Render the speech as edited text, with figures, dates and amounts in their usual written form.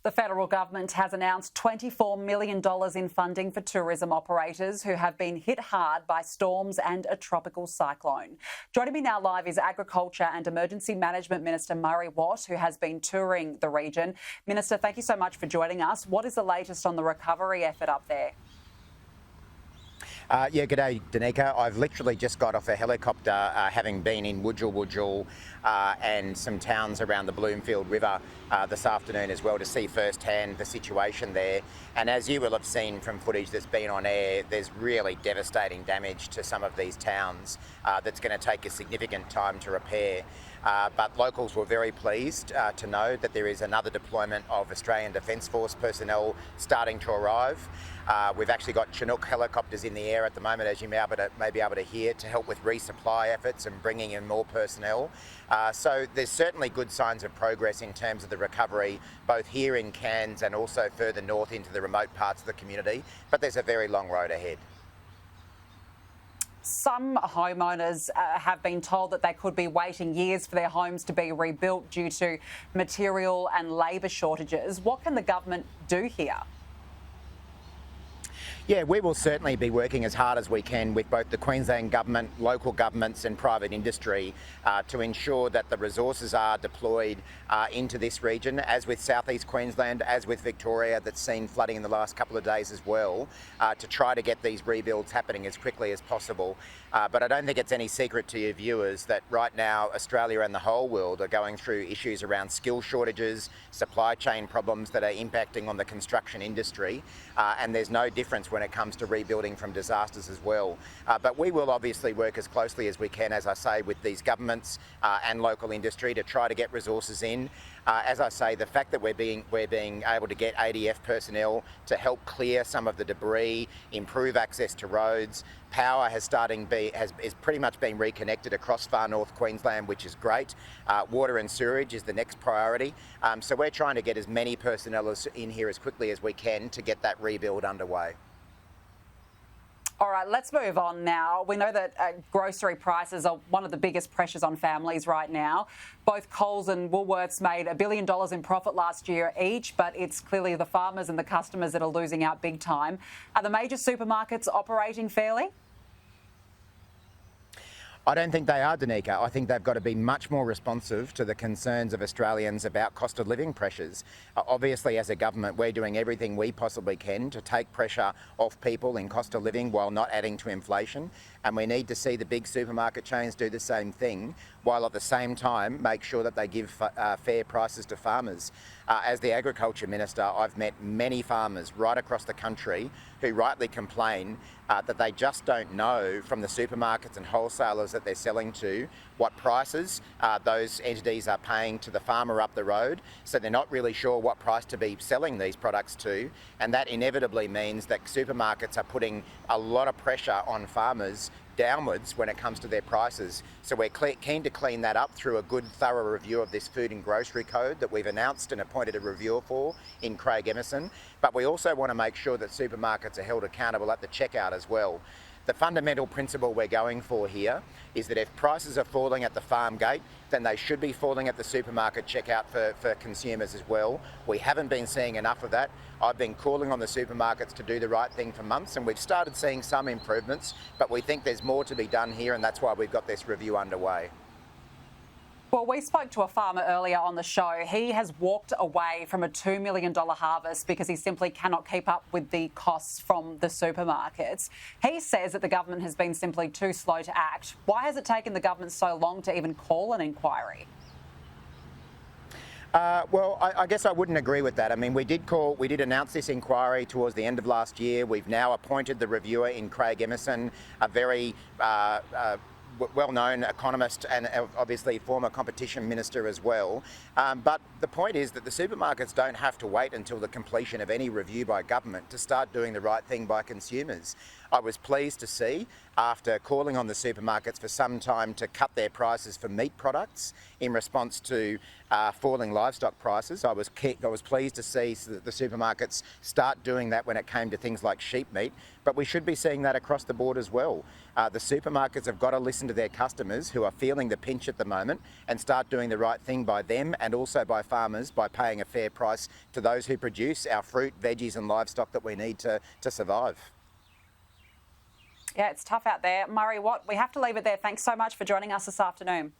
The federal government has announced $24 million in funding for tourism operators who have been hit hard by storms and a tropical cyclone. Joining me now live is Agriculture and Emergency Management Minister Murray Watt, who has been touring the region. Minister, thank you so much for joining us. What is the latest on the recovery effort up there? G'day, Danica. I've literally just got off a helicopter, having been in Wujal and some towns around the Bloomfield River this afternoon as well, to see firsthand the situation there. And as you will have seen from footage that's been on air, there's really devastating damage to some of these towns that's going to take a significant time to repair. But locals were very pleased to know that there is another deployment of Australian Defence Force personnel starting to arrive. We've actually got Chinook helicopters in the air at the moment, as you may be able to hear, to help with resupply efforts and bringing in more personnel. So there's certainly good signs of progress in terms of the recovery, both here in Cairns and also further north into the remote parts of the community. But there's a very long road ahead. Some homeowners have been told that they could be waiting years for their homes to be rebuilt due to material and labour shortages. What can the government do here? Yeah, we will certainly be working as hard as we can with both the Queensland government, local governments and private industry to ensure that the resources are deployed into this region, as with southeast Queensland, as with Victoria, that's seen flooding in the last couple of days as well, to try to get these rebuilds happening as quickly as possible. But I don't think it's any secret to your viewers that right now Australia and the whole world are going through issues around skill shortages, supply chain problems that are impacting on the construction industry, and there's no difference when it comes to rebuilding from disasters as well. But we will obviously work as closely as we can, as I say, with these governments and local industry to try to get resources in. As I say, the fact that we're being able to get ADF personnel to help clear some of the debris, improve access to roads, power has pretty much been reconnected across far north Queensland, which is great. Water and sewerage is the next priority. So we're trying to get as many personnel in here as quickly as we can to get that rebuild underway. All right, let's move on now. We know that grocery prices are one of the biggest pressures on families right now. Both Coles and Woolworths made $1 billion in profit last year each, but it's clearly the farmers and the customers that are losing out big time. Are the major supermarkets operating fairly? I don't think they are, Danica. I think they've got to be much more responsive to the concerns of Australians about cost of living pressures. Obviously, as a government, we're doing everything we possibly can to take pressure off people in cost of living while not adding to inflation. And we need to see the big supermarket chains do the same thing, while at the same time make sure that they give fair prices to farmers. As the Agriculture Minister, I've met many farmers right across the country who rightly complain that they just don't know from the supermarkets and wholesalers that they're selling to what prices those entities are paying to the farmer up the road. So they're not really sure what price to be selling these products to. And that inevitably means that supermarkets are putting a lot of pressure on farmers downwards when it comes to their prices. So we're keen to clean that up through a good, thorough review of this food and grocery code that we've announced and appointed a reviewer for in Craig Emerson. But we also want to make sure that supermarkets are held accountable at the checkout as well. The fundamental principle we're going for here is that if prices are falling at the farm gate, then they should be falling at the supermarket checkout for consumers as well. We haven't been seeing enough of that. I've been calling on the supermarkets to do the right thing for months, and we've started seeing some improvements, but we think there's more to be done here, and that's why we've got this review underway. Well, we spoke to a farmer earlier on the show. He has walked away from a $2 million harvest because he simply cannot keep up with the costs from the supermarkets. He says that the government has been simply too slow to act. Why has it taken the government so long to even call an inquiry? Well, I guess I wouldn't agree with that. I mean, we did announce this inquiry towards the end of last year. We've now appointed the reviewer in Craig Emerson, a very well-known economist and obviously former competition minister as well. But the point is that the supermarkets don't have to wait until the completion of any review by government to start doing the right thing by consumers. I was pleased to see, after calling on the supermarkets for some time to cut their prices for meat products in response to falling livestock prices, I was pleased to see that the supermarkets start doing that when it came to things like sheep meat, but we should be seeing that across the board as well. The supermarkets have got to listen to their customers who are feeling the pinch at the moment and start doing the right thing by them and also by farmers by paying a fair price to those who produce our fruit, veggies and livestock that we need to survive. Yeah, it's tough out there. Murray Watt, we have to leave it there. Thanks so much for joining us this afternoon.